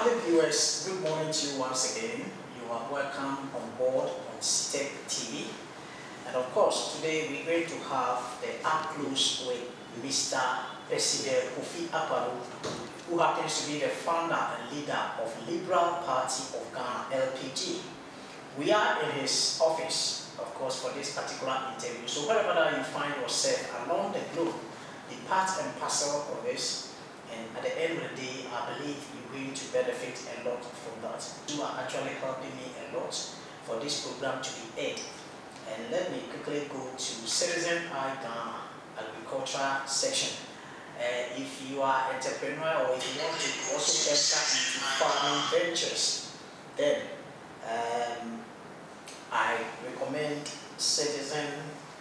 Lovely viewers, good morning to you once again. You are welcome on board on CTEC TV. And of course, today we're going to have the up close with Mr. Percivel Kofi Akpaloo, who happens to be the founder and leader of Liberal Party of Ghana, LPG. We are in his office, of course, for this particular interview. So wherever that you find yourself along the globe, be part and parcel of this. And at the end of the day, I believe you're going to benefit a lot from that. You are actually helping me a lot for this program to be aired. And let me quickly go to Citizen Eye Ghana Agriculture section. If you are an entrepreneur or if you want to also enter into farming ventures, then I recommend Citizen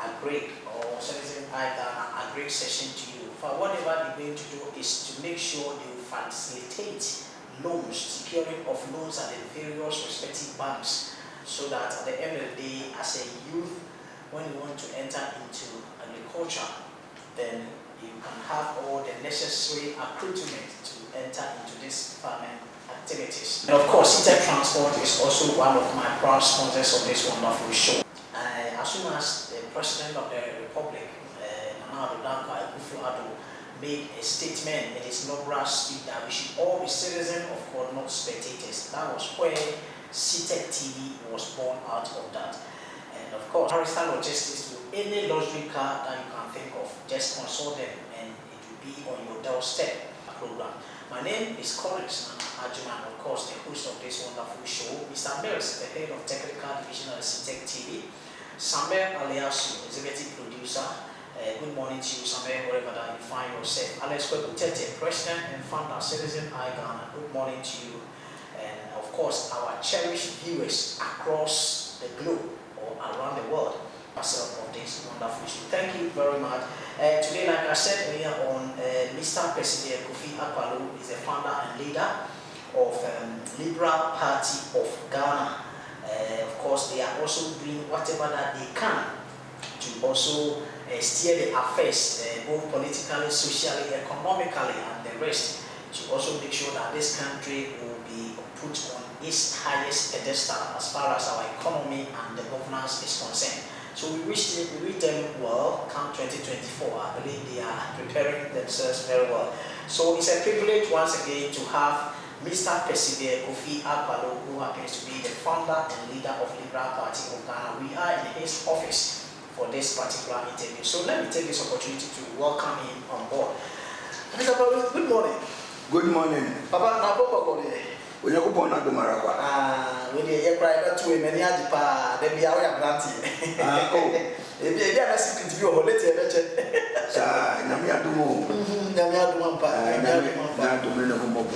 Agri or Citizen Eye Ghana Agri section to you. For whatever they're going to do is to make sure they will facilitate loans, securing of loans at the various respective banks, so that at the end of the day, as a youth, when you want to enter into agriculture, then you can have all the necessary accoutrement to enter into this farming activities. And of course, CTEC Transport is also one of my proud sponsors of this wonderful show. As soon as the President of the Republic, made a statement in his inaugural speech that we should all be citizens of God, not spectators. That was where CTEC TV was born out of that. And of course, Harrison Logistics, to any luxury car that you can think of, just consult them and it will be on your doorstep program. My name is Collins Ajuma, of course, the host of this wonderful show. Mr. Mills, the head of technical division at CTEC TV. Samuel Aliasu, executive producer. Good morning to you, Samuel, wherever that you find yourself. Alex Kwekutete, president and founder, Citizen Eye Ghana. Good morning to you. And of course, our cherished viewers across the globe or around the world, myself of this wonderful show. Thank you very much. Today, like I said earlier on, Mr. Percivel Kofi Akpaloo is the founder and leader of Liberal Party of Ghana. Of course, they are also doing whatever that they can to also steer the affairs, both politically, socially, economically, and the rest, to also make sure that this country will be put on its highest pedestal as far as our economy and the governance is concerned. So we wish them well come 2024. I believe they are preparing themselves very well. So it's a privilege once again to have Mr. Percivel Kofi Akpaloo, who happens to be the founder and leader of Liberal Party of Ghana. We are in his office for this particular interview. So let me take this opportunity to welcome him on board. Mr. Akpaloo, good morning. Good morning. Papa, na papa go there. When you go on at the Maraqua. When you cry that to many at the pa, then be our granty. If you are a secret view of later, Namia do Namia do one part, Namia do Minomopo,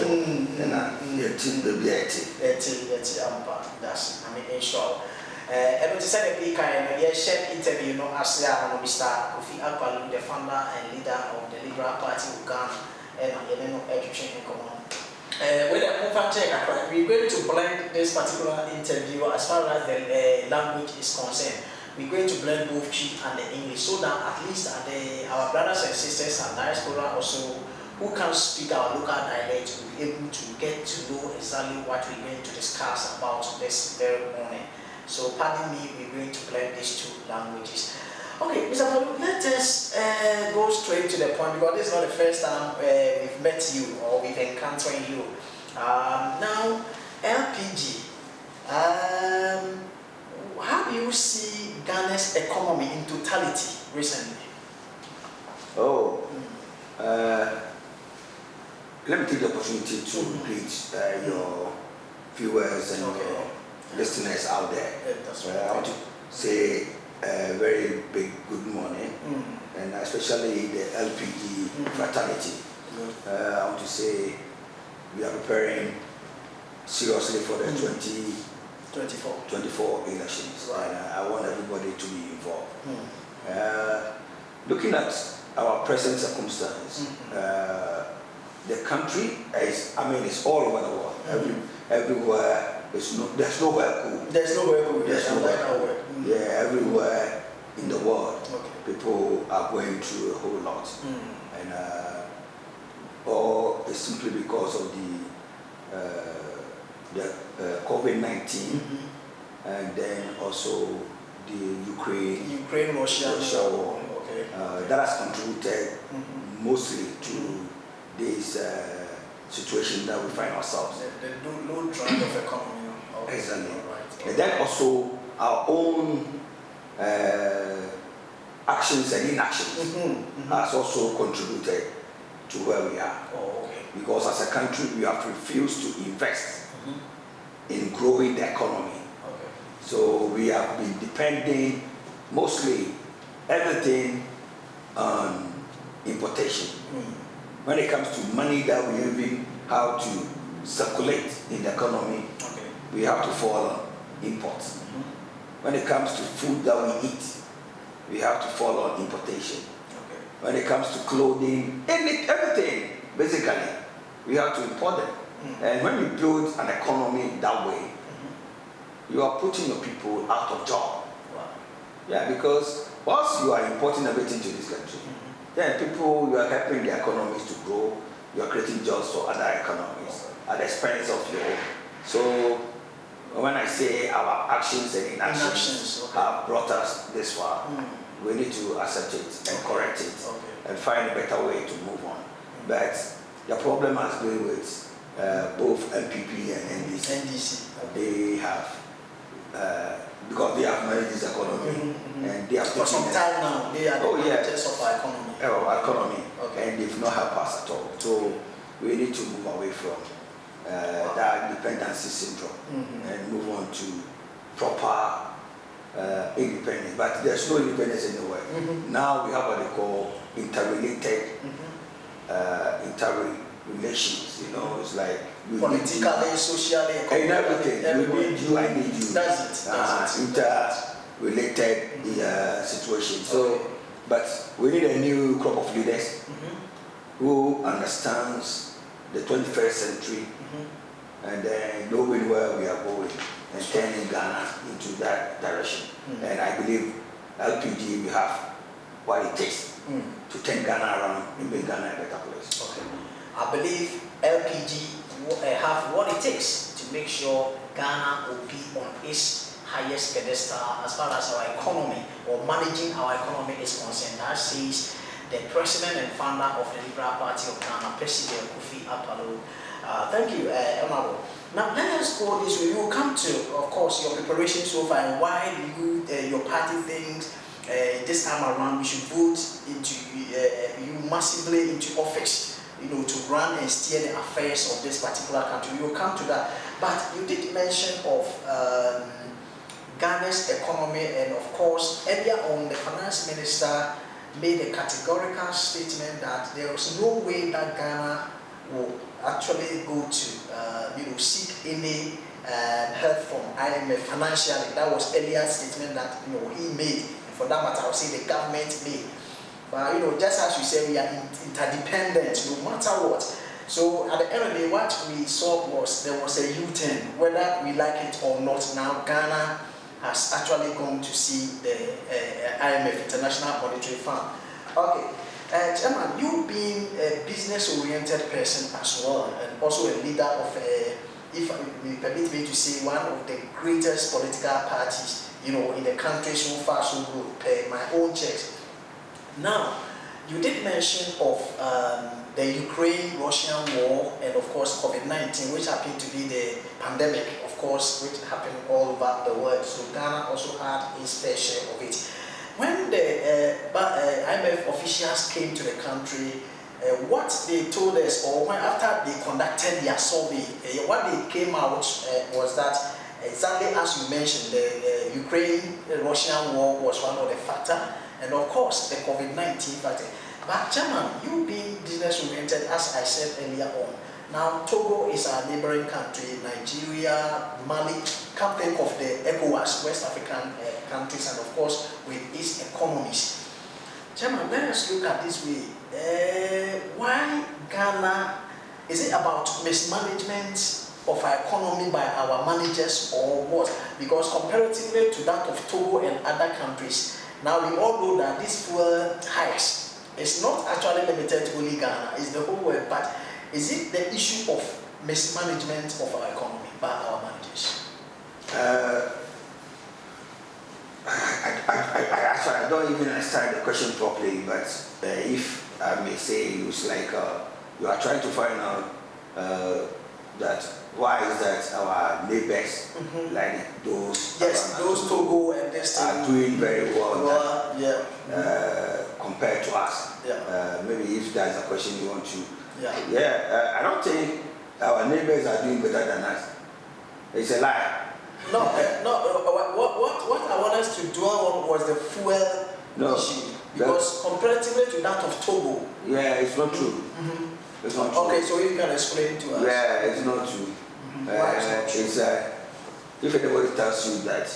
and your team the Betty Ampa. That's, I mean, sure. And to say the kind of share interview, no, as Mr. Kofi Akpaloo, the founder and leader of the Liberal Party of Ghana, and education in common. With the movement, we're going to blend this particular interview as far as the language is concerned. We're going to blend both Chi and the English, so that at least our brothers and sisters and diaspora also who can speak our local dialect will be able to get to know exactly what we're going to discuss about this very morning. So pardon me, we're going to blend these two languages. Okay, Mr. Akpaloo, let us go straight to the point, because this is not the first time we've met you or we've encountered you. Now, LPG, how do you see Ghana's economy in totality recently? Let me take the opportunity to greet your viewers and your listeners out there. I want to say a very big good morning, and especially the LPG fraternity. I want to say we are preparing seriously for the 2024 elections. Right. And I want everybody to be involved. Looking at our present circumstance, the country is, it's all over the world. Everywhere. There's nowhere cool. There's nowhere cool. Yeah, everywhere in the world, people are going through a whole lot, and all is simply because of the the COVID-19, and then also the Ukraine-Russia war. Okay. That has contributed mostly to this situation that we find ourselves. The low trend of economy. Okay. Exactly. Right. And then also our own actions and inactions has also contributed to where we are. Oh, okay. Because as a country, we have refused to invest in growing the economy. Okay. So we have been depending mostly everything on importation. When it comes to money that we even have to circulate in the economy, we have to fall on imports. When it comes to food that we eat, we have to fall on importation. When it comes to clothing, everything, basically, we have to import them. And when you build an economy that way, you are putting your people out of job. Wow. Yeah, because once you are importing everything to this country, then people, you are helping the economies to grow, you are creating jobs for other economies at the expense of your own. So when I say our actions and inactions have brought us this far, we need to accept it and correct it and find a better way to move on. But the problem has been with both MPP and NDC. They have, because they have managed this economy and they have for some time now, they are the managers of our economy. Our economy, and they've not helped us at all. So we need to move away from that dependency syndrome and move on to proper independence. But there's no independence anywhere. Now we have what they call interrelated interrelations. You know, it's like politically, socially, and everything. We need you, I need you. That's it. Interrelated situation. So, but we need a new crop of leaders who understands the 21st century and then knowing where we are going and turning Ghana into that direction. And I believe LPG, we have what it takes to turn Ghana around and make Ghana a better place. Okay. I believe LPG have what it takes to make sure Ghana will be on its highest pedestal as far as our economy or managing our economy is concerned. That says the president and founder of the Liberal Party of Ghana, Percivel Kofi Akpaloo. Thank you, Honorable. Now let us go this way. We will come to, of course, your preparation so far and why you, your party thinks this time around we should vote into you massively into office, you know, to run and steer the affairs of this particular country. We will come to that. But you did mention of Ghana's economy, and of course, earlier on, the finance minister made a categorical statement that there was no way that Ghana will actually go to, seek any help from IMF financially. That was earlier statement that he made, and for that matter, I would say the government made. But just as you said, we are interdependent, no matter what. So at the end of the day, what we saw was there was a U-turn, whether we like it or not. Now Ghana has actually gone to see the IMF, International Monetary Fund. Okay. Chairman, you being a business-oriented person as well, and also a leader of, if you permit me to say, one of the greatest political parties, in the country so far so good, per my own checks. Now, you did mention of the Ukraine-Russian war and of course COVID-19, which happened to be the pandemic, of course, which happened all over the world. So Ghana also had its fair share of it. When the IMF officials came to the country, what they told us, or when after they conducted their survey, what they came out was that exactly as you mentioned, the Ukraine-Russian war was one of the factors, and of course the COVID-19 factor. But Chairman, you being business-oriented, as I said earlier on, now Togo is our neighboring country, Nigeria, Mali, come think of the ECOWAS, West African countries, and of course with its economies. Chairman, let us look at this way. Why Ghana? Is it about mismanagement of our economy by our managers or what? Because comparatively to that of Togo and other countries, now we all know that this fuel hikes is not actually limited to only Ghana, it's the whole world. But is it the issue of mismanagement of our economy by our managers? Actually, I don't even understand the question properly, but if I may say, it's like you are trying to find out that why is that our neighbors, like those those Togo and this are doing very well, compared to us. Maybe if there's a question you want to, I don't think our neighbors are doing better than us. It's a lie. No. What I want us to dwell on was the fuel issue, because comparatively to that of Togo. It's not true. It's not true. Okay, so if you can explain to us. It's not true. Why is not true? It's if anybody tells you that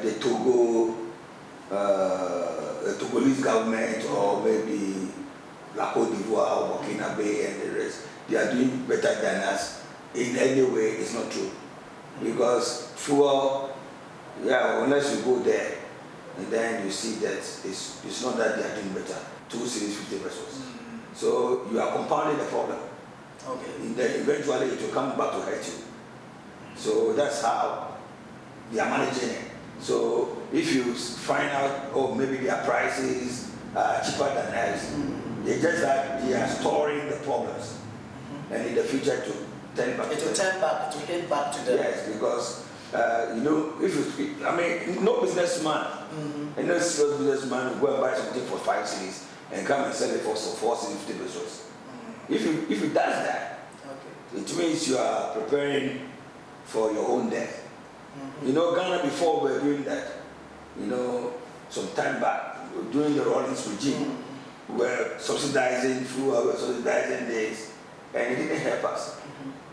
the Togolese government or maybe La Côte d'Ivoire or Burkina Faso and the rest, they are doing better than us in any way, it's not true. Because fuel, unless you go there and then you see that it's not that they are doing better. 2 cities, 50 pesos. So you are compounding the problem. Okay. And then eventually it will come back to hurt you. So that's how they are managing it. So if you find out, maybe their prices are cheaper than us, it's just that they are storing the problems. And in the future to turn back. It will turn back, it will head back to them. Yes, because if you speak, no businessman, and no serious businessman will go and buy something for 5 cities and come and sell it for 4 cities, 50 pesos. If he does that, it means you are preparing for your own death. Ghana before we were doing that, some time back, during the Rawlings regime, we were subsidizing food, we were subsidizing this, and it didn't help us.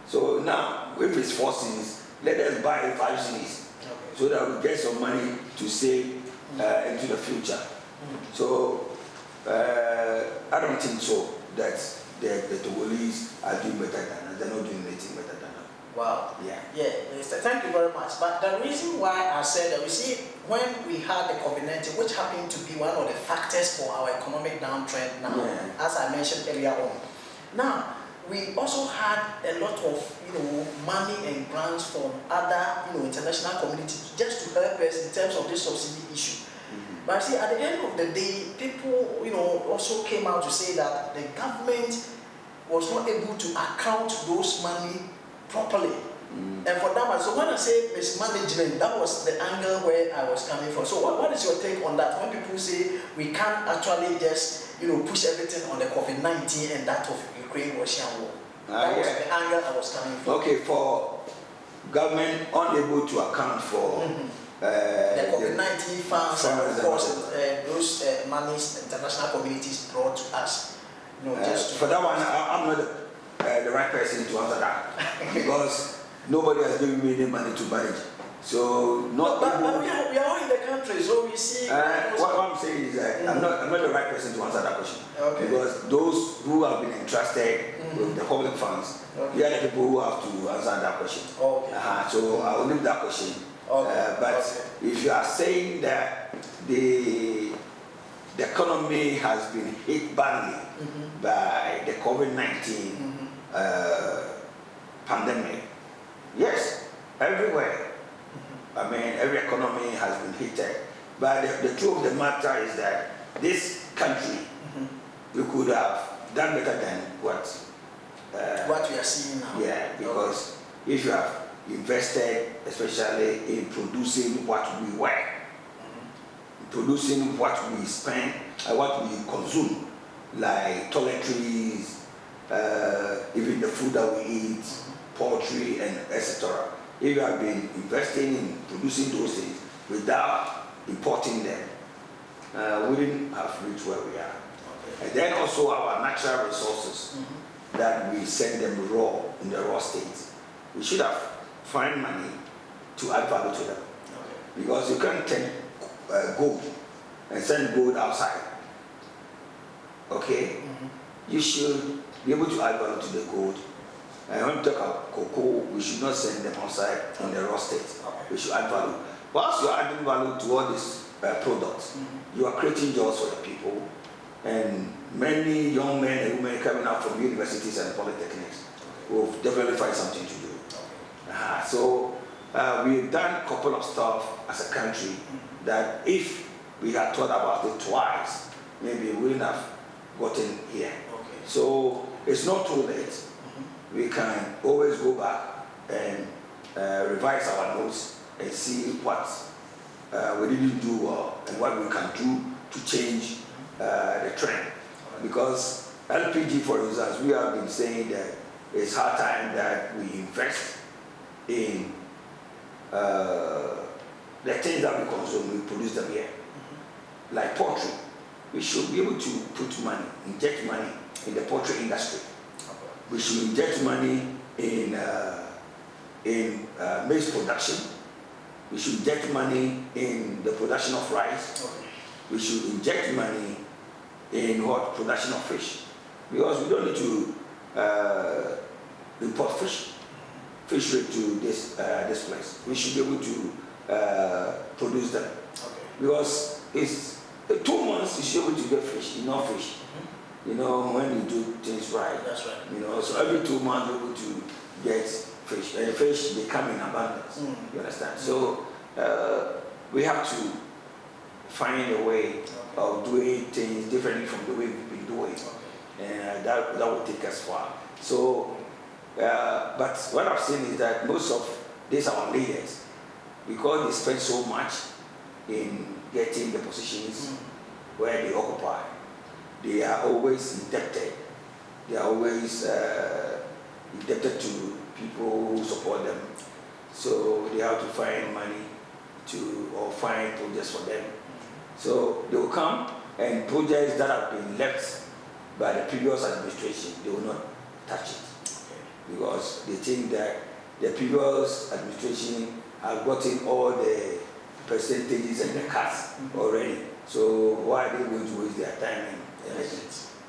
So now, if it's 4 cities, let us buy 5 cities, so that we get some money to save into the future. So I don't think so that the Togolese are doing better than us. They're not doing anything better than us. Wow. Yeah. Thank you very much. But the reason why I said that, we see, when we had the COVID-19, which happened to be one of the factors for our economic downtrend now, as I mentioned earlier on. Now, we also had a lot of money and grants from other international communities just to help us in terms of this subsidy issue. But see, at the end of the day, people also came out to say that the government was not able to account those money properly. And for that, so when I say mismanagement, that was the angle where I was coming from. So what is your take on that? When people say we can't actually just push everything on the COVID-19 and that of Ukraine-Russian war. That was the angle I was coming from. Okay, for government unable to account for the COVID-19 funds and of course those monies international communities brought to us. For that one, I'm not the right person to answer that because nobody has given me any money to manage. So but we are all in the country, so we see. What I'm saying is that I'm not the right person to answer that question. Because those who have been entrusted with the public funds, they are the people who have to answer that question. So I will leave that question. But if you are saying that the economy has been hit badly by the COVID-19 pandemic, yes, everywhere. Every economy has been hit. But the truth of the matter is that this country, we could have done better than what we are seeing now. Yeah, because if you have invested, especially in producing what we wear, producing what we spend, what we consume, like toiletries, even the food that we eat, poultry, and etc. If you have been investing in producing those things without importing them, we wouldn't have reached where we are. And then also our natural resources that we send them raw in the raw state. We should have found money to add value to them. Because you can't take gold and send gold outside. You should be able to add value to the gold. And when we talk about cocoa, we should not send them outside in the raw state. We should add value. Whilst you are adding value to all these products, you are creating jobs for the people. And many young men and women coming out from universities and polytechnics we'll definitely find something to do. So we've done a couple of stuff as a country that if we had thought about it twice, maybe we wouldn't have gotten here. So it's not too late. We can always go back and revise our notes and see what we didn't do well and what we can do to change the trend. Because LPG, for instance, we have been saying that it's high time that we invest in the things that we consume, we produce them here. Like poultry, we should be able to put money, inject money in the poultry industry. We should inject money in maize production. We should inject money in the production of rice. We should inject money in what? Production of fish. Because we don't need to import fish to this place. We should be able to produce them. Because it's 2 months you should be able to get fish, enough fish. You know, when you do things right. That's right. You know, so every 2 months you're able to get fish. And fish, they come in abundance. You understand? So we have to find a way of doing things differently from the way we've been doing. And that will take us far. So, but what I've seen is that most of these our leaders, because they spend so much in getting the positions where they occupy, they are always indebted. They are always indebted to people who support them. So they have to find money or find projects for them. So they will come, and projects that have been left by the previous administration, they will not touch it. Because they think that the previous administration have gotten all the percentages and the cuts already. So why are they going to waste their time and energy?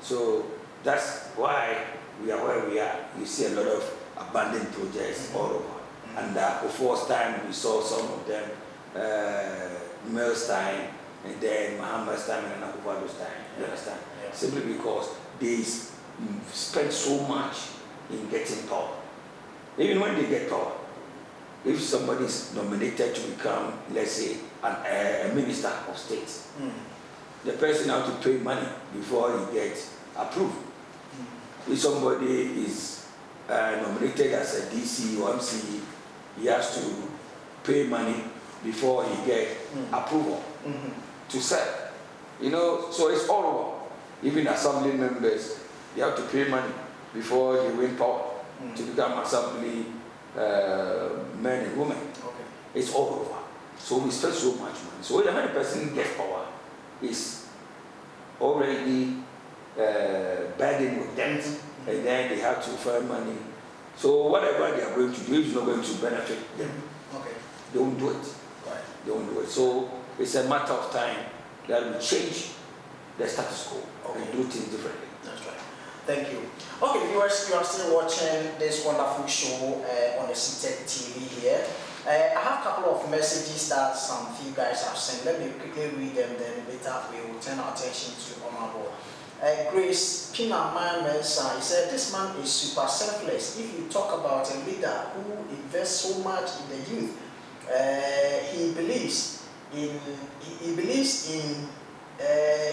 So that's why we are where we are. You see a lot of abandoned projects all over. And before time, we saw some of them, Mills time, and then Muhammad's time, and Akufado's time. You understand? Simply because they spend so much in getting power. Even when they get power, if somebody is nominated to become, let's say, a minister of state, the person has to pay money before he gets approved. If somebody is nominated as a DC or MC, he has to pay money before he gets approval to serve. You know, so it's all over. Even assembly members, they have to pay money before they win power to become assembly men and women. It's all over. So we spend so much money. So when a person gets power, is already burdened with debt, and then they have to find money. So whatever they are going to do is not going to benefit them. They won't do it. They won't do it. So it's a matter of time that we change the status quo and do things differently. That's right. Thank you. Okay, viewers, you are still watching this wonderful show on the CTEC TV here. I have a couple of messages that some of you guys have sent. Let me quickly read them, then later we will turn our attention to Honorable Grace Pina Mensa. He said, this man is super selfless. If you talk about a leader who invests so much in the youth, he believes in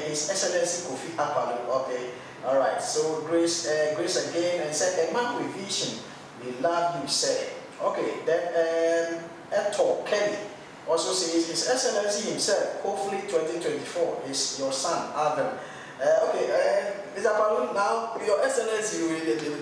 His Excellency Kofi Akpaloo. Okay, all right. So Grace again, and said, a man with vision, we love you, sir. Okay, then Eto Kelly also says, His Excellency himself, hopefully 2024 is your son, Adam. Mr. Akpaloo, now your Excellency,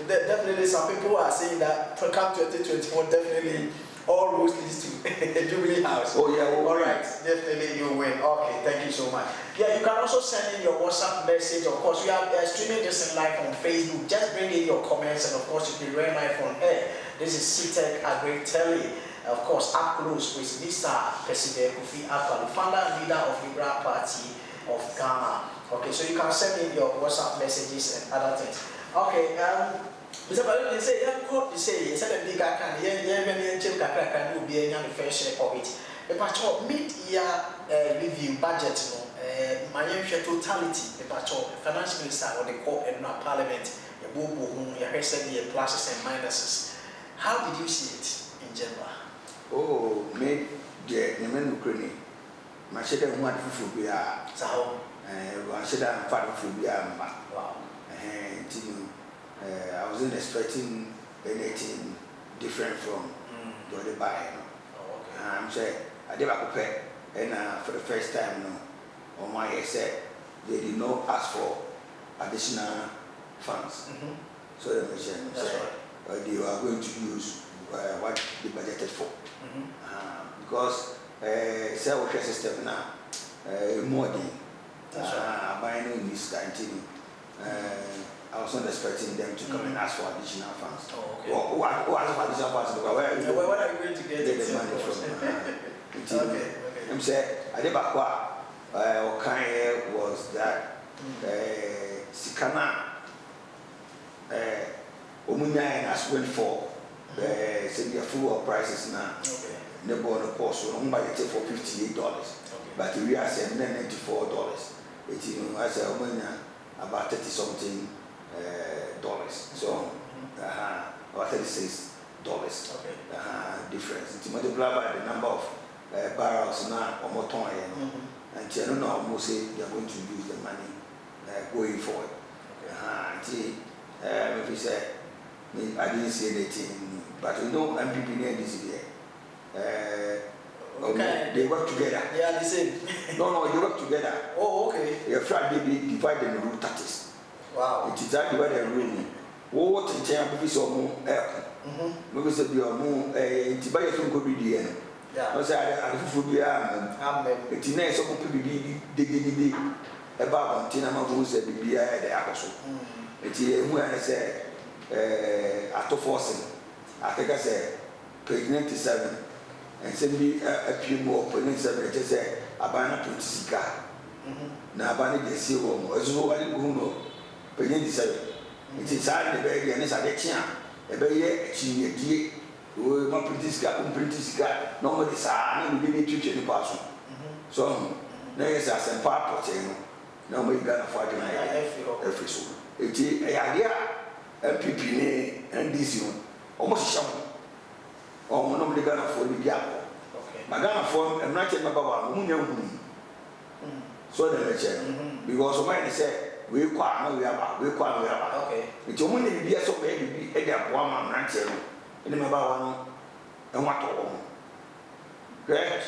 definitely some people are saying that for come 2024, definitely all roads leads to Jubilee House. Oh yeah, all right, definitely you win. Okay, thank you so much. Yeah, you can also send in your WhatsApp message. Of course, we are streaming this in live on Facebook. Just bring in your comments, and of course, you can run live on air. This is CTEC Agri Telly. Of course, up close with Mr. Percivel Kofi Akpaloo, founder and leader of the Liberal Party of Ghana. Okay, so you can send in your WhatsApp messages and other things. Okay, Mr. Akpaloo, they say, you said the big can, will be a fair share of it. The mid-year review budget, my totality, the finance minister or the court and not parliament, the book, your the pluses and minuses. How did you see it in general? Oh, me, the men Ukraine. My shadow one for Fubia. So, I said I'm fat of Fubia. wow. And I wasn't expecting anything different from the other buy. I'm saying I did a pay, and for the first time, on my head said they did not ask for additional funds. So the mission said they are going to use what they budgeted for. Because cell care system now more than buying in this 19. I was not expecting them to come and ask for additional funds. What ask for additional funds? Where are you going to get the money from? I'm saying I did back what kind was that Sikana Omunya and as went for the fuel prices now. The board of course so I'm buying it for $58, but we are saying $94. It's I say Omunya about 30 something dollars. So about $36 difference. It's multiplied by the number of barrels now or more ton, and I don't know almost say they are going to use the money going forward. If you say I didn't see anything, but you know MPP near this year. They work together. They are the same. No, they work together. Oh, okay. Your Friday they divide them into 30s. Wow. It is that divided room. What in terms of this or more maybe say be or more to buy a phone could be the end. Yeah. I say I food be it is nice some people be about Tina Mavu said be the apostle. It is when I say at forcing. I think I said page 97 and send me a few more page 97 just say Abana Putisika. Now Abana de Silvo as well as who know page 97. It is sad the baby and it's a lecture. A baby, she we want Putisika, nobody saw, no, we didn't teach any person. So, there's a simple portion. Nobody got a fight in every soul. It is a idea, MPP and this one. Almost some. Oh, nobody got a for the gap. Madame form and not about Munya. So the lecture. Because somebody said, we quite we are. Okay. It's only be so baby, a one man rancher. In the Mabawano and what all. Great.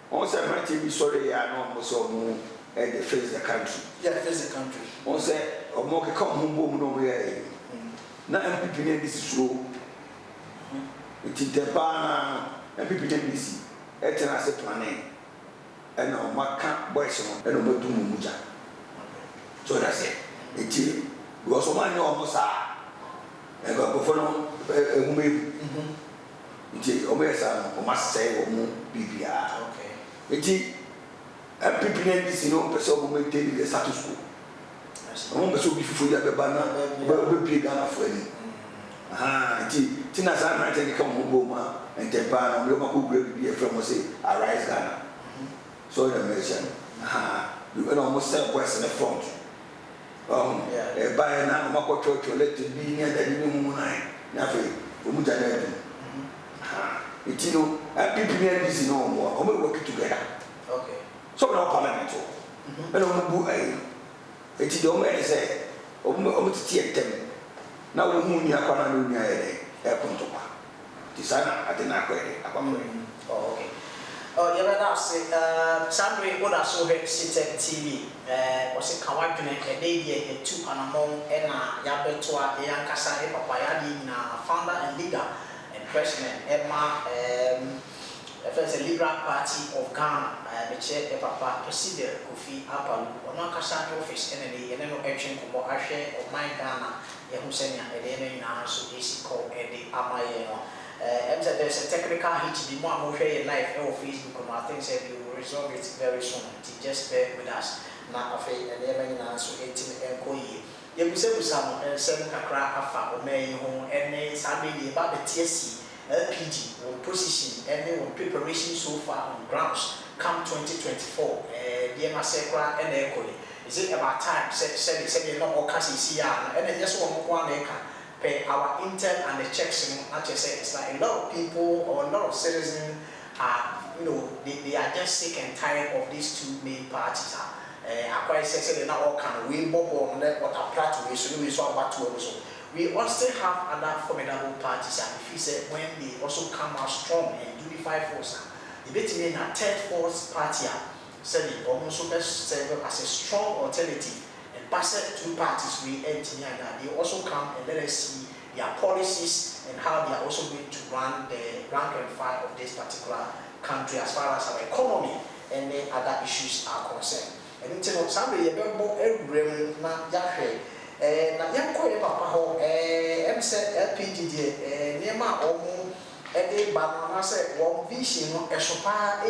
Also, my TV sorry, I know so more at the face the country. Yeah, face the country. Also, or more come home over here. Now, people in this room. It is the banner and people in this. It's an asset planning. And no, my camp boys and no do Muja. So that's it. It is because of my almost are. And go for no, it is always a must say or more BBR. Okay. It is a people in this, person maintain the status quo. I want to be for the banner, but be Ghana for any. Tina San I take come home and Japan, and Yoma will be a from say, arise Ghana. So the mention, you can almost sell Western front. By now, Mako Church, let it be near the new night. Nothing, Umuja. It's people near this no more, or we work together. Okay. So now parliament. And on the it's the only say, almost tear them. Now we move near Kwana Airport. Tisana at the Nakwe. Oh, okay. Oh, you know, say, Sandra, what I saw here, City TV, was a Kawaii, a lady, a 2 Panamon, and Yabetua, a Yankasa, Papayadi, founder and leader, and president, Emma, first a Liberal Party of Ghana, the chair, Papa, Percivel Kofi Akpaloo, Omakasa office, and then action for Ashe of my Ghana, Yahusenia, and then in our so easy call, and the Amayeno. There's a technical hitch, the more I'm share live on Facebook, and I think that we will resolve it very soon. Just bear with us. Now, afraid, and then so 18 and Koyi. You will say with some 7 Kakra Afa, or May home, and then Saturday about the TSC, LPG on position and on preparation so far on grounds come 2024. The Masecra and Echo. Is it about time? Said no or Cassia, and then just one acre. Pay our intel and the checks. Not just say it's like a lot of people or a lot of citizens are, they are just sick and tired of these two main parties. I quite say they not all can we bob on that what apply to so we saw about two also. We also have other formidable parties, and if you say when they also come out strong and unify force, the bit mean a third force party said it almost serve as a strong alternative and pass two parties we engineer that they also come and let us see their policies and how they are also going to run the rank and file of this particular country as far as our economy and then other issues are concerned. And until somebody a bit more every na na yanko papa ho LPG nema omo de banana say one vision no esopa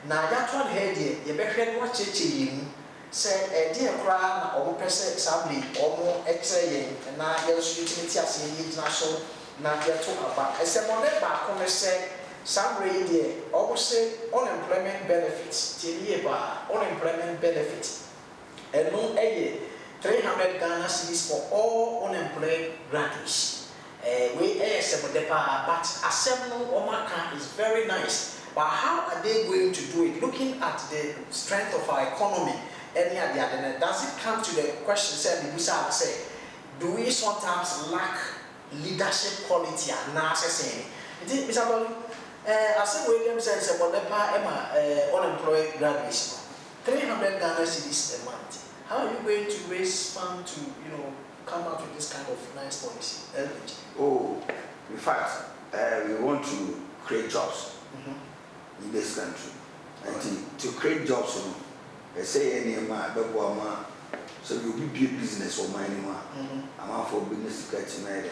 na yatwa he de ye behwe no cheche yim say de kra na omo pese sabli omo yen na ye so utility ase ye gina so na ye to aba ese mo ne ba ko me say sabli de omo say unemployment benefits tie ba unemployment benefit eno 300 Ghana cedis for all unemployed graduates. We but assembly Omaka is very nice. But how are they going to do it? Looking at the strength of our economy, does it come to the question? Say, do we sometimes lack leadership quality? Mr. Bolu, I said William says unemployed graduates, 300 Ghana cedis a month. How are you going to raise funds to, come out with this kind of nice policy? Oh, in fact, we want to create jobs in this country. And to create jobs, they say any man, so you'll be business or mining. I'm out for business to catch me.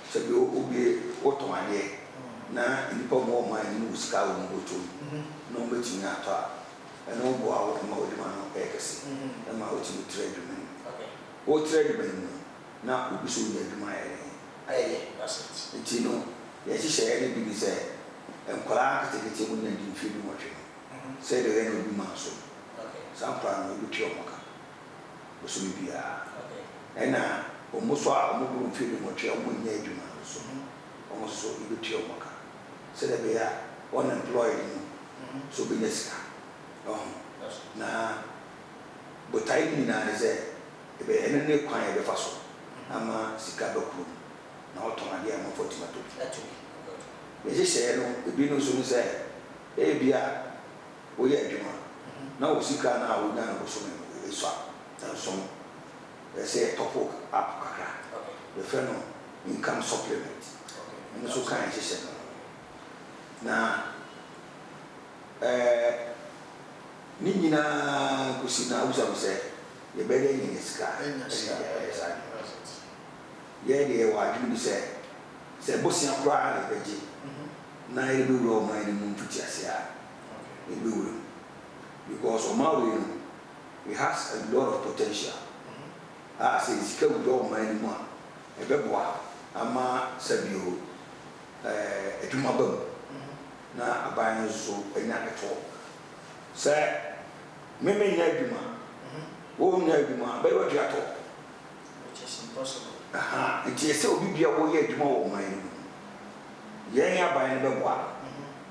So you will be automatic. Now, in the more money, you scout and go to no meeting at all. And no go out and mode man ekasi na ma oti trade man o trade man na obi so nya adwuma that's it enti no ye hihye ene bi say enkwala ketekete mu na ndi mfi bi motwe say the end obi man so some plan no bi omoka o so bi bia ena o mo so a mo bu mfi bi motwe o mo nya adwuma so o mo so bi omoka say the be ya unemployed so business na botai ni na ze ebe enene kwan ebe faso ama sika bakuru na otomade ama fotimato be je se no ebi no so ni ze e bia wo ye adwuma na wo sika na wo na no so me eso na so e se topo up kakra the feno income supplement no so kan je se na ni nyina kusina usa se ye bele ni sika ye de wa dum se bosia kwa na beji na ye be ro ma ni mun tuti asia e be wuro because we has a lot of potential say sika wo ma ni mu e be boa ama sabio eduma bam na aban so enya eto say meme nya adwuma wo nya adwuma ba wa diato which is impossible it is so bibia wo ye adwuma wo man no ye nya ban ne beboa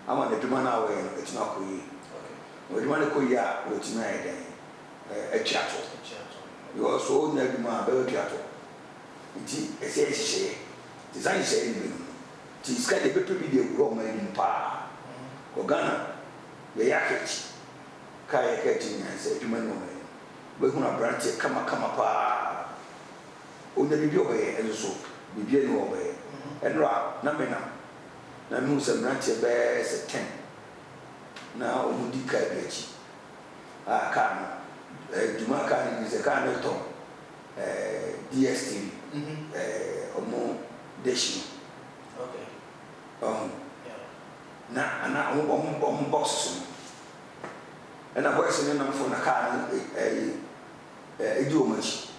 ama na adwuma na wo ye no etima koyi wo adwuma ne koyi a wo tima ye den achiato yo so nya adwuma ba wa diato nti ese ehye design shey ni ti ska de beto bi de wo man ni pa ko Ghana ye yaketi kai keti nya se adwuma no me we huna branch kama pa onya bibi obaye enso bibi ni obaye enra na mena na nu se branch be se 10 na omudi kai bechi kan adwuma kan ni se kan to DSTV omo deshi na ana omo boss and a voice in them for the car a dual machine.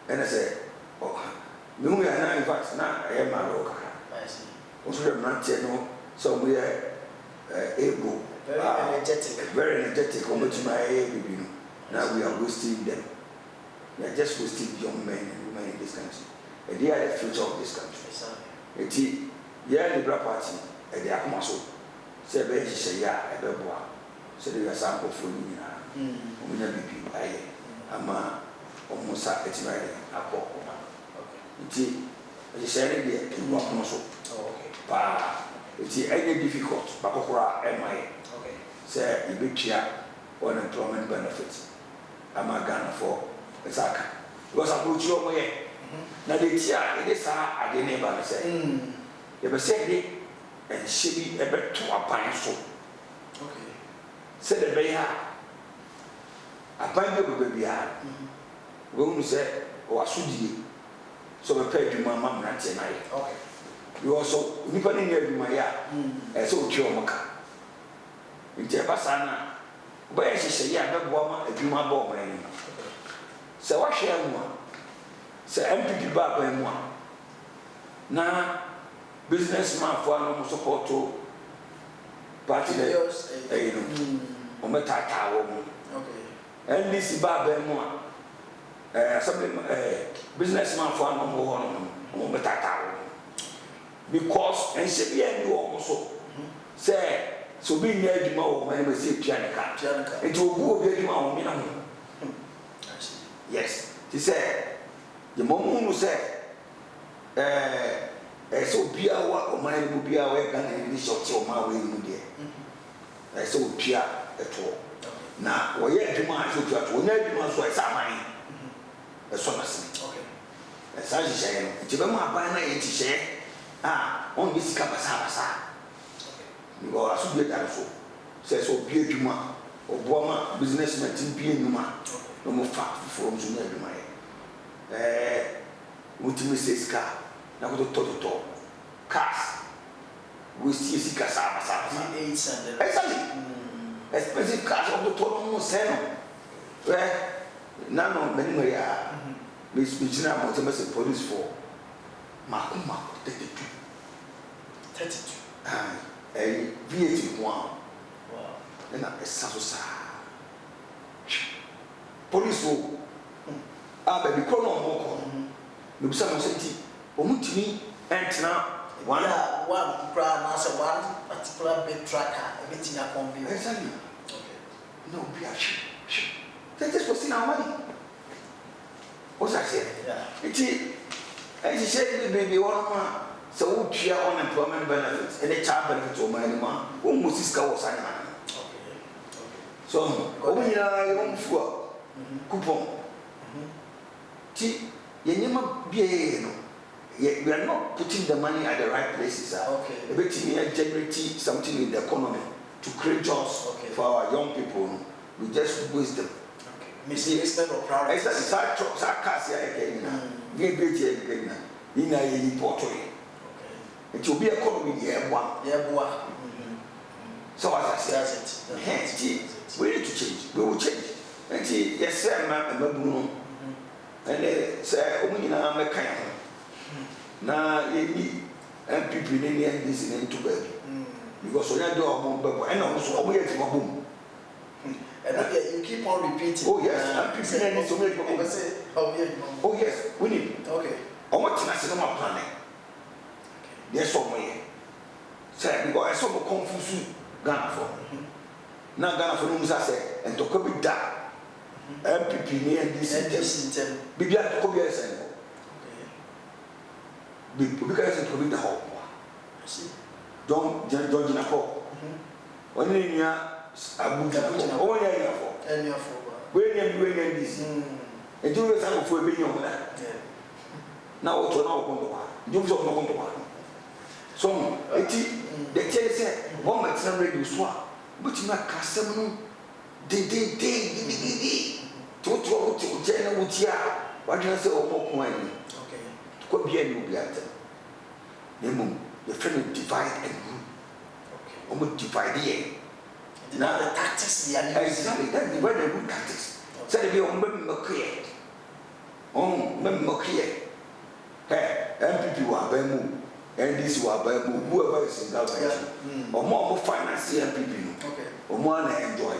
And I said, oh, Me who are in fact now I am my local. I see. Also, I'm not no, so we are able, very energetic, over to my baby. Now we are wasting them. We are just wasting young men and women in this country. And they are the future of this country. And yeah, the Black Party, and they are muscle. Say, Betty, say, yeah, I don't want. So they are sample for me now. We never be I am almost at it right. I walk. It's a to walk muscle. Okay. It's any difficult, but okay. Say, you be cheer on employment benefits. I'm a gunner for a sack. Because I put your way. Now, the tear, it is I didn't ever say. You said it, and she be a bit to a pine so. Okay. Said the bay. A pine baby. When say, or Sudi. So I paid you my mum not tonight. Okay. You also, Nippon in your my as so Chomaka. In Jabasana, where she say, yeah, that woman, a human bomb. So I share one. Say, empty back by one. Now, businessman for no support to party, Ometata woman. Okay. And this is bad by one. Something businessman for no more Ometata. Because and she be a new also say so be near the mouth when we say Pianica. It will go get him on me. Yes, she said the moment who said so be our or my will be our gun and this or my way in there. So Pia at all. Now, what yet you might look at when you must wear some money. As soon as okay. As I say, it's a banner, it's a on this Cabasa. You are so good also. Says, oh, be a Juma or Boma businessman in being Numa. No more far from Zuma. Ultimate says car. Now go to Toto. Cars. We see Casabasa. Exactly. Expensive cars of the Toto Seno. Where none of many Miss Michina Motimus police for Makuma 32. A VAT1. Wow. And a Sasosa. Police will. Baby, call on more. You some city. Omutimi and now one particular big tracker, everything upon me. Exactly. Okay. No, be a ship. That is what's in our money. What's I said? Yeah. As you said, baby, one so we share unemployment benefits and the child benefits of my man. Who must is cow sign? Okay. So, when you are young for coupon. We are not putting the money at the right places. Okay. We generate something in the economy to create jobs for our young people. We just waste them. Okay. Misplacement of priorities. Exactly. It will be a economy here. So as I said, we need to change. We will change. And yes, sir, ma'am, and say, I'm a kind. Now, and people in the end is into baby. Because when I do a boom, and also we have to boom. And you keep on repeating. Oh, yes, and people need to make say, oh, yes, we need. Okay. I want to see my planning. There's somewhere. Say, because I saw confused Ghana for. Now, Ghana for whom I say, and to copy that. MPP near this in Bibia to copy a send. Because it's to be the whole. Don't Jinapo. When you are Abuja, when you're doing this, and do the time for being on that. Now, to know, you don't know. So, the tell said, one might not ready to swap, but you not custom. To general what you say, more coin. Okay. Could be a new better. The friend divide and rule. Okay. Almost divide the now the tactics, exactly. That's the very good tactics. Said if you remember clear. Oh, remember clear. Hey, MPP were Bemu, NDC were Bemu, whoever is in government. Or more finance MPP. Okay. Or more enjoy.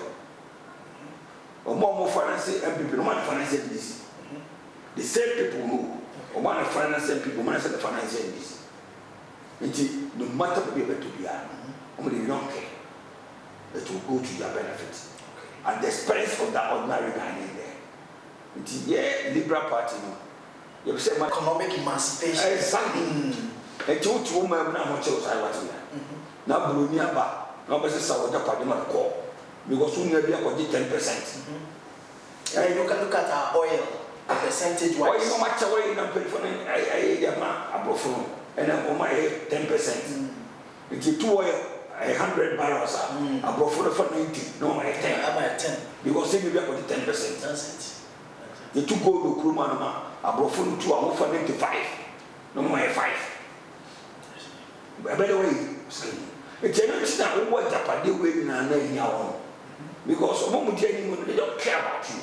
Or more finance MPP, no one finance NDC. The same people know. Or one finance people, man, the finance NDC. No matter what you're to be at, only don't care. That will go to your benefit. At the expense of that ordinary guy in there. Yeah, Liberal Party. You say my economic emancipation. Exactly. A two woman now much else I was here. Now Brunia Ba, now Mrs. Sawada Padima call. Because soon you'll be about 10%. And you can look at our oil, the percentage wise. Why you much away in a telephone? I above phone and I'm on my 10%. It's a 100 barrels above for 90. No, my 10. I'm at 10. Because they will be about 10%. That's it. The two go to Krumana, above 2 and 95. No more 5. By the way, it's a not what Japan way in our because a moment they don't care about you.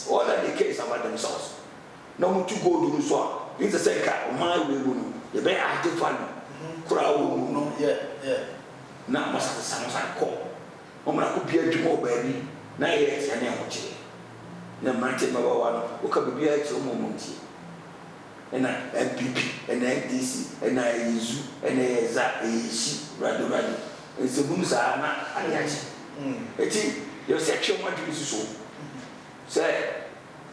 All that they care is about themselves. No more to go to so. It's the same car, my way, you better have to find crowd. Yeah. Now, must have the Samsung call. Woman could be a more baby. Now, yes, I never change. Na mante mabawa no ka bibia e chomo monti na MPP na NDC na Yezu na Yeza Eshi rado nsebunu sa na aliachi eti yo se chomo adu so se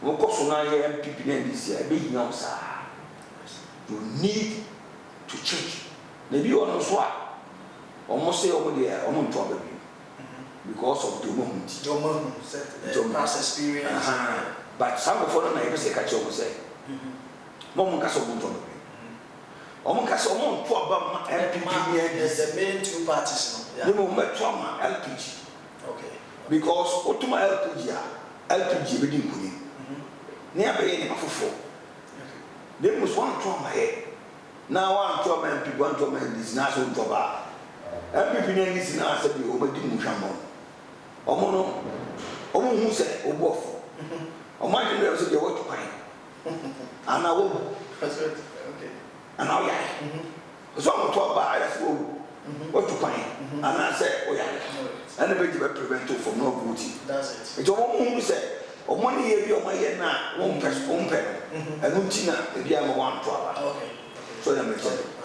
wo koso na ye MPP na NDC e be hiam sa you need to change na bi ono so a omo se omo de omo nto ababi because of the moment. Past experience. But some of them are say catch up say. Mom can so good. Omo can so mon to about the main two parties no. The moment trauma LPG. Okay. Because otuma LPG be din kuni. Na be yen afofo. They must want trauma here. Now one trauma people want trauma this na so trauma. MPP na this na say be obedi muhwamo. Omo hu se obuofo omo adwene yo se de what pan ana wo okay ana oya so omo to ba ya se what pan ana se oya ana be be prevent from no beauty. That's it. It's omo hu se omo ne ye bi omo ye na wo mpes anu ntina e bi ama wan to aba. Okay. So na me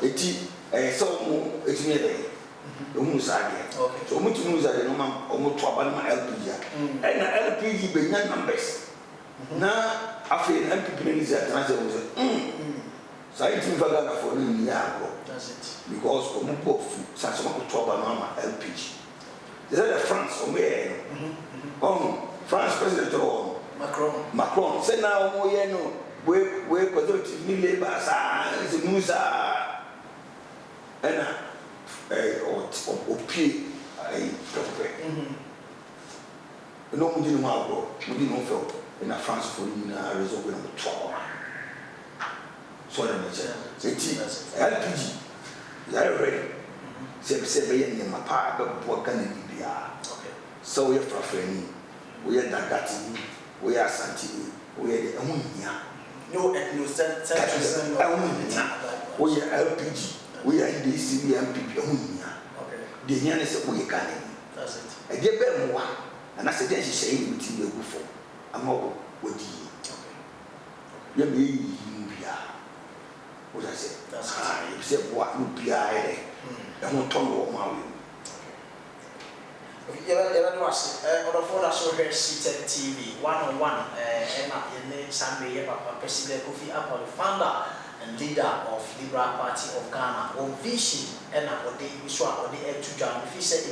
eti so omo eti ne dey omu sage so omu tunu sage no ma omu to aba na LPG and na LPG be nya numbers na afi MPP ni za na se so so it me faga na for ni ya go. That's it. Because omu po fu sa so ma to aba na ma LPG they say the France omu ye France president Macron say na omu ye no we positive ni labor sa is musa and opie ai pepe no mu dinu ma go mu dinu fe na France for you na resolve no to so na me say LPG ya ready se be yen ma pa be bo kan ni bia okay so we for frani we dagati we asanti we de amunya no ethnocentricism we LPG we are in the CBMP. Okay. The young is a way can. That's it. I get better more. And I said, then she said, with you before. I'm all with you. Okay. You may what I said. That's it. You said, what would be I? I won't talk about my way. Okay, was on the phone. I saw her seated TV 101. And Sunday, Percivel Kofi Akpaloo, founder and leader of Liberal Party of Ghana, or vision, and what they saw on the air to John. If he said,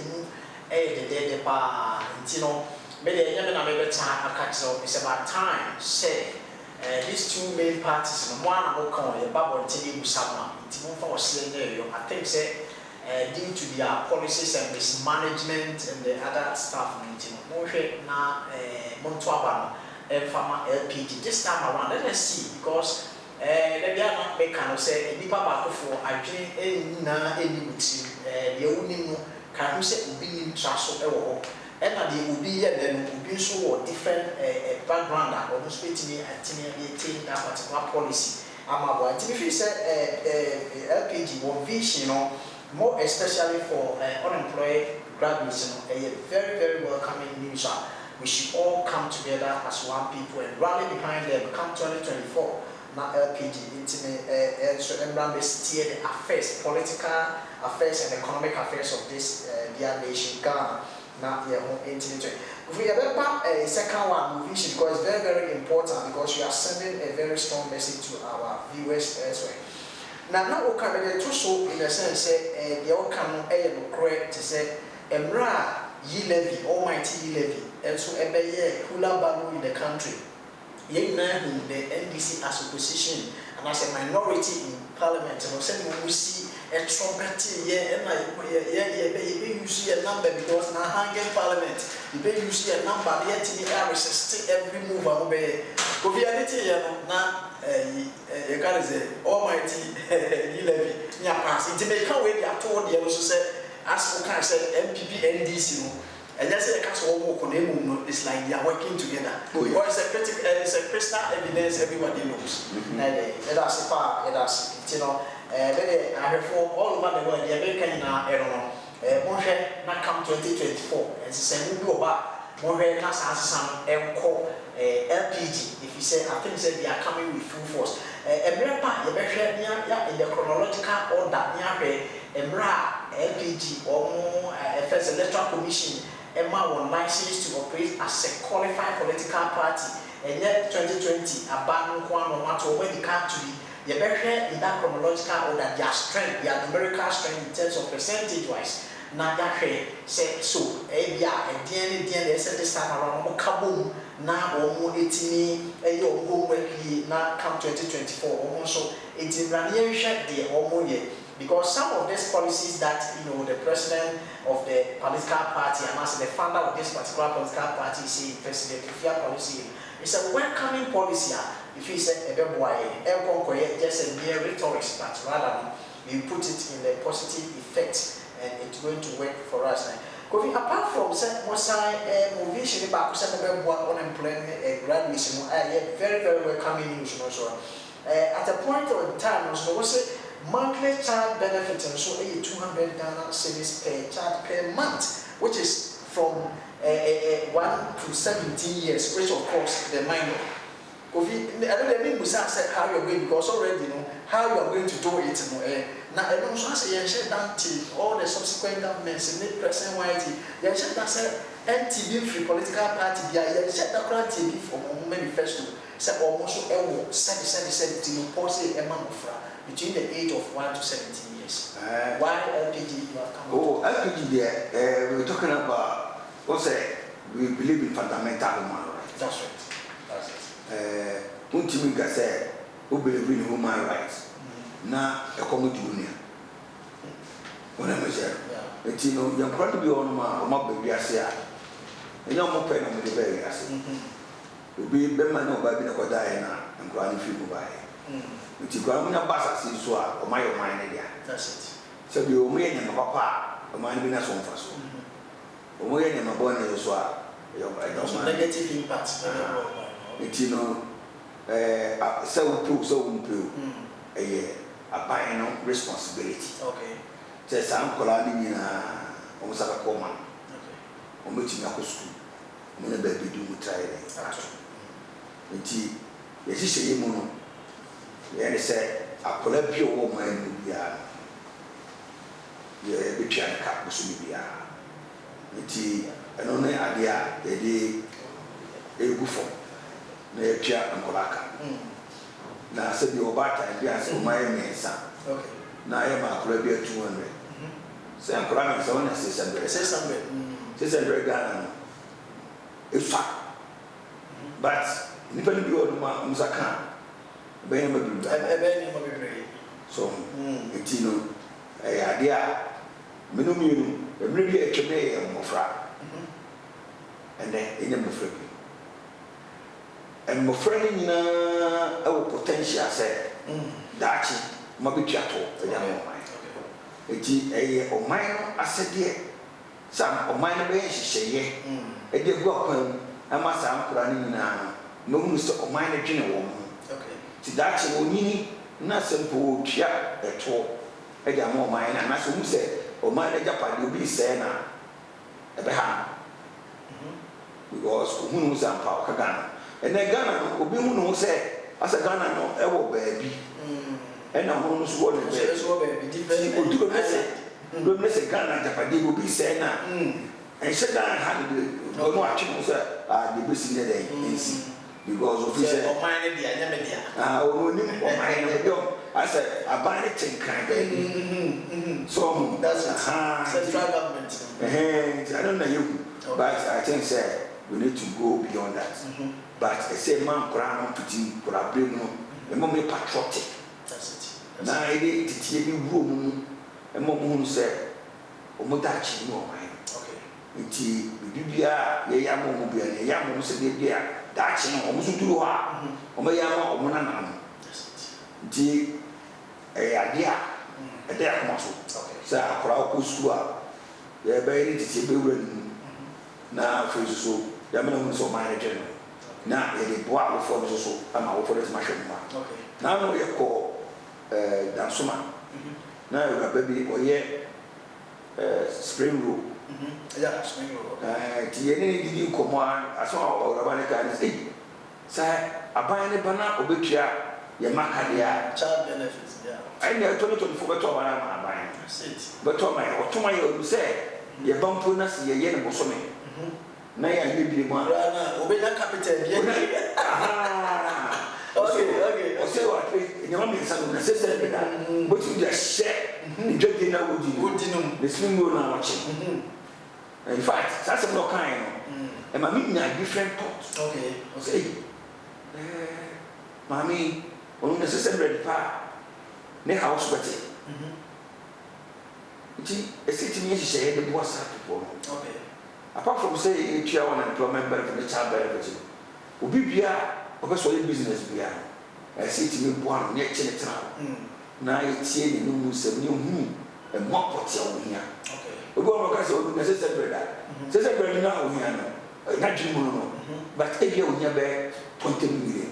the bar, maybe a catch up. It's about time. Say, these two main parties, one will come a bubble until you someone. It's more for slender. I think, say, due to their policies and mismanagement and the other stuff, now, Montuabano and Farmer LPG. This time around, let us see, because. They are not making say nipa baako for adwene na eni wuti de woni mu kan say obi nim traso e wo ho e na de obi ye den obi so wo different background a almost betimi atimi dey take that particular policy Amabo. If you say LPG or vision, more especially for unemployed graduates, a very, very welcoming news. We should all come together as one people and rally behind them. Come 2024, now LPG, intimate, so Embrace steer the affairs, political affairs and economic affairs of this dear nation, Ghana. Now, yeah, intimate. If we have a second one, vision, because it's very, very important because we are sending a very strong message to our viewers as well. Now, we can really so in a sense say the outcome correct to say Emra ye levy, almighty ye levy, and so a hula balloon in the country. Ye man the NDC as opposition and as a minority in parliament, and said we see a trumpet here and you see a number because now hanging parliament, you see a number yet in the resist every move away. Coviality now you can say almighty levy. Yeah, pass it may come with the told the also said as we can say MPP NDC. And just say it's like they are working together. Or it's a crystal evidence everybody knows. That's a part, that's you know. I have for all over the world, the American Mohe not come 2024. And say, we go back. Mohe not some LPG. If you say, I think they are coming with full force. America, in the chronological order, Emra LPG or more first electoral commission. Emma won license to operate as a qualified political party. And yet 2020, a ban no matter where they come to be. You better in that chronological order, their strength, their numerical strength in terms of percentage wise. Now that say so, and DNA said this time around Kabum, now almost 18 now come 2024, almost 18 the almost. Because some of these policies that the president of the political party and also the founder of this particular political party say President Kofi Akpaloo, it's a welcoming policy. If he said just a mere rhetoric, but rather we put it in a positive effect and it's going to work for us. Kofi, apart from motivation about unemployment graduation, very, very welcoming news also. At a point of time, also was monthly child benefit and so 200 Ghana cedis per child per month, which is from 1 to 17 years, which of course the minor. Kofi, I don't mean said how you're going because already how you are going to do it. Now I don't say that all the subsequent governments in the present white, you said that NTB free political party, you said that TV for manifesto, said almost said to pose a man between the age of 1 to 17 years. Why LPG you have come? Oh, LPG, we're talking about, we believe in fundamental human rights. That's right. That's it. Untimika said, who believe in human rights? Now, a common union. When I'm saying, you're probably be on my baby, I say, and you're more paying on the baby, I say. You'll be better no by being a Kodayana and grinding people by. Which is going to pass as you or my mind again. That's it. So you may and papa, a mind being a son for so. When you're not born as well, you're negative impacts. It's so prove a buying responsibility. Okay. Says some colliding in a almost like a common. Okay. On which in a school. When a baby do try it. It's a mono. And said, I could have your woman be a bitchan cap, which be and only idea a day a buffon, near chair and colaka. Now, I said, your batter and yes, my son. Okay. Now I am a Caribbean 200. Say, I'm crying, so on 600. 600 Ghana. It's fact. But, if you go to Musaka, so, it's a idea. Minum, maybe a chimney and Mofra. And then in a Mofra. And Mofra in our potential said, Dachi, Mabichato, a young woman. It's a minor, I said, yeah. Some of minor bench, say, a dear welcome, I must have running now. No, Mr. Minor General woman. That's only not simple chia at all. I got more mine, and that's who said, or mine a Japan, you'll be saying a behind. Because who knows I'm power Ghana. And then Ghana will be who knows say, as a Ghana no ever baby. And I'm almost one of the different. Don't miss a Ghana Japan, will be saying now. And said that I had no watching was the best in the day. Because of this, or mine, I said, I buy it in kind. So that's central government. I don't know you, but I think, sir, we need to go beyond that. But I say, man, crown to tea, for a bring a moment patriotic. That's it. Now I did the TV room, and Moon said, Omodachi, no mine. Nti bibia ye yamo mo bia ne yamo se de bia da chi no omusu duru ha o ma yamo o mo na na nti ade a ede akoma so sa akora ko school a ye be ni titi be wura ni na frezu so ya me na mo so ma ne na ye de boa wo fo so ama wo fo de ma hwe ma na no ye ko dansoma na yo ba bi o ye spring roll. Yeah, spring roll. Tiene di komo aso orabane kan say say abane bana obetua ye makadea child benefits yeah I know 2024 beto bana ma abane beto ma otoma ye odu say ye bampo na se ye ne bosome na ya ye bi mo na obenya capital bi okay o say what you want me to say na say be that but you just share the joke na wodi no the spring roll na watch. In fact, that's a no kind. And mommy na different thoughts. Okay. Mommy, when you say ready pa, ne house better. A city means say the boss have people. Okay. Apart from say you share one employment benefit, the child benefit. Obi bia, because all business bia. A city me boan ne chene tra. Na etie ne no musem ne hu e mo potia wo hia. Okay. Ogo no say obi necessary that. Say bread na wo hia no. Na dwimu no. But e bia wo hia be 20 million.